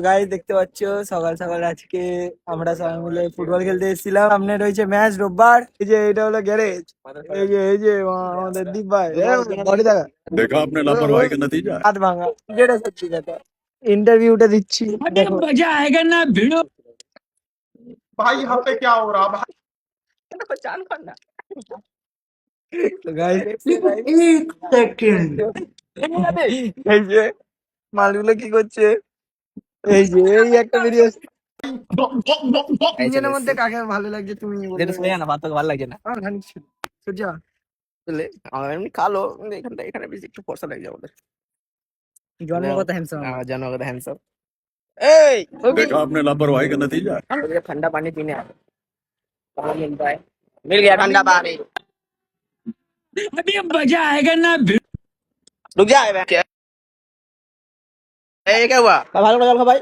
Guys দেখতে পাচ্ছ সকাল সকাল আজকে আমরা সবাই মিলে ফুটবল খেলতে এসেছিলাম। সামনে রয়েছে ম্যাচ রোববার। এই যে এটা হলো গ্যারেজ, এই যে আমাদের দীপ ভাই বডি দেখা देखा आपने लापरवाही का नतीजा है। হাত ভাঙা যেটা সত্যি কথা। ইন্টারভিউটা দিচ্ছি দেখো। मजा आएगा ना भिड़ो। भाई यहाँ पे क्या हो रहा भाई? তো গাইস एक सेकंड এই যে মালগুলো কি করছে, এই যে এই একটা ভিডিও। তিনজনের মধ্যে কাকে ভালো লাগছে তুমি বলো। যেটা শুনে না ভাত তোকে ভালো লাগছে না। আমার খানিক ছিল। সোজা বুঝলে আমার এমনি কালো কিন্তু এখানে বেশি একটু ফর্সা লাগছে আমাদের জন্মগত হ্যান্ডসাম। আমার জনগত হ্যান্ডসাম। এই देखा आपने लापरवाही का नतीजा है। मुझे ठंडा पानी पीने आ कहाँ मिलता है? मिल गया ठंडा पानी। अभी मजा आएगा ना भिड़ो। रुक जा क्या? क्या हुआ? भाई